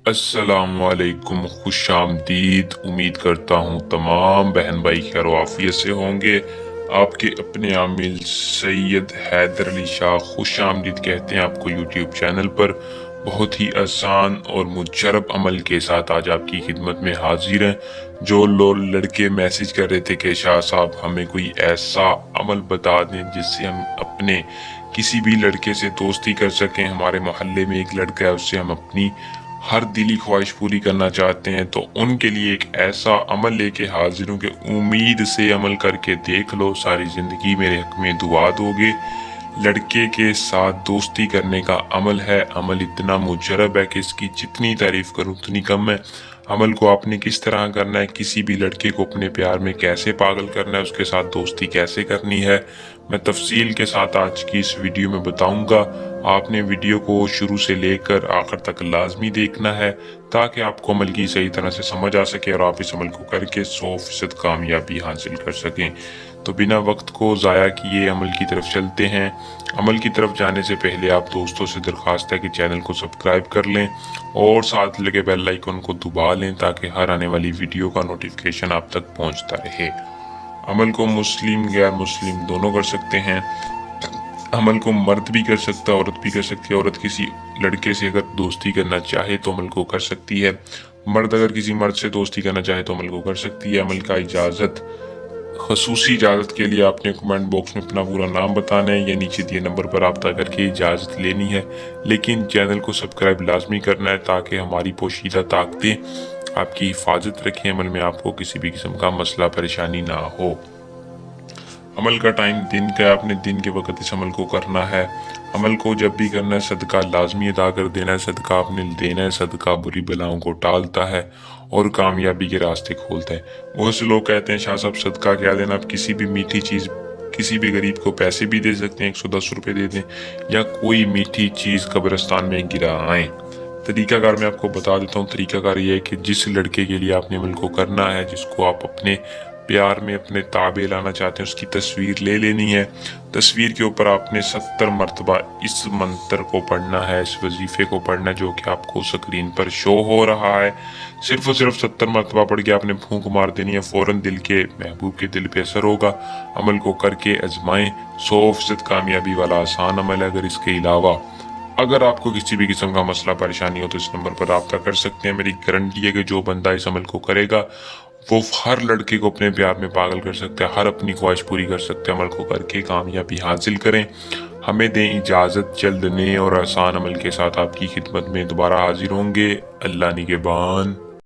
अस्सलाम वालेकुम, खुश आमदीद। उम्मीद करता हूँ तमाम बहन भाई खैर आफियत से होंगे। आपके अपने आमिल सैयद हैदर अली शाह खुश आमदीद कहते हैं आपको यूट्यूब चैनल पर। बहुत ही आसान और मुजरब अमल के साथ आज आपकी खिदमत में हाजिर हैं। जो लोग लड़के मैसेज कर रहे थे कि शाह साहब हमें कोई ऐसा अमल बता दें जिससे हम अपने किसी भी लड़के से दोस्ती कर सकें। हमारे मोहल्ले में एक लड़का है, उससे हम अपनी हर दिली ख्वाहिश पूरी करना चाहते हैं, तो उनके लिए एक ऐसा अमल लेके हाजिर हूँ कि उम्मीद से अमल करके देख लो, सारी ज़िंदगी मेरे हक में दुआ दोगे। लड़के के साथ दोस्ती करने का अमल है। अमल इतना मुजरब है कि इसकी जितनी तारीफ करूँ उतनी कम है। अमल को आपने किस तरह करना है, किसी भी लड़के को अपने प्यार में कैसे पागल करना है, उसके साथ दोस्ती कैसे करनी है, मैं तफसील के साथ आज की इस वीडियो में बताऊंगा। आपने वीडियो को शुरू से लेकर आखिर तक लाजमी देखना है ताकि आपको अमल की सही तरह से समझ आ सके और आप इस अमल को करके 100% कामयाबी हासिल कर सकें। तो बिना वक्त को ज़ाया किए अमल की तरफ चलते हैं। अमल की तरफ जाने से पहले आप दोस्तों से दरख्वास्त है कि चैनल को सब्सक्राइब कर लें और साथ लगे बेल आइकन को दबा लें ताकि हर आने वाली वीडियो का नोटिफिकेशन आप तक पहुंचता रहे। अमल को मुस्लिम गैर मुस्लिम दोनों कर सकते हैं। अमल को मर्द भी कर सकता है, औरत भी कर सकती है। औरत किसी लड़के से अगर दोस्ती करना चाहे तो अमल को कर सकती है। मर्द अगर किसी मर्द से दोस्ती करना चाहे तो अमल को कर सकती है। अमल का इजाज़त खसूसी इजाज़त के लिए आपने कमेंट बॉक्स में अपना पूरा नाम बताना है या नीचे दिए नंबर पर रब्ता करके इजाज़त लेनी है। लेकिन चैनल को सब्सक्राइब लाजमी करना है ताकि हमारी पोशीदा ताकतें आपकी हिफाजत रखें, अमल में आपको किसी भी किस्म का मसला परेशानी ना हो। अमल का टाइम दिन का, आपने दिन के वक्त इस अमल को करना है। अमल को जब भी करना है सदका लाजमी अदा कर देना है। सदका आपने देना है। सदका बुरी बलाओं को टालता है और कामयाबी के रास्ते खोलता है। बहुत से लोग कहते हैं शाह साहब सदका क्या देना, आप किसी भी मीठी चीज़ किसी भी गरीब को पैसे भी दे सकते हैं, 110 रुपये दे दें या कोई मीठी चीज़ कब्रिस्तान में गिरा आएँ। तरीकाकार मैं आपको बता देता हूँ। तरीकाकार ये है कि जिस लड़के के लिए आपने अमल को करना है, जिसको आप अपने प्यार में अपने ताबे लाना चाहते हैं, उसकी तस्वीर ले लेनी है। तस्वीर के ऊपर आपने 70 मरतबा इस मंत्र को पढ़ना है, इस वजीफे को पढ़ना है जो कि आपको स्क्रीन पर शो हो रहा है। सिर्फ और सिर्फ 70 मरतबा पढ़ के आपने फूंक मार देनी है, फ़ौरन दिल के महबूब के दिल पे असर होगा। अमल को करके आजमाएं, 100% कामयाबी वाला आसान अमल है। अगर इसके अलावा अगर आपको किसी भी किस्म का मसला परेशानी हो तो इस नंबर पर रब्ता कर सकते हैं। मेरी गारंटी है कि जो बंदा इस अमल को करेगा वो हर लड़के को अपने प्यार में पागल कर सकता है, हर अपनी ख्वाहिश पूरी कर सकते हैं। अमल को करके कामयाबी हासिल करें। हमें दें इजाज़त, जल्द नए और आसान अमल के साथ आपकी खिदमत में दोबारा हाजिर होंगे। अल्लाह निगहबान।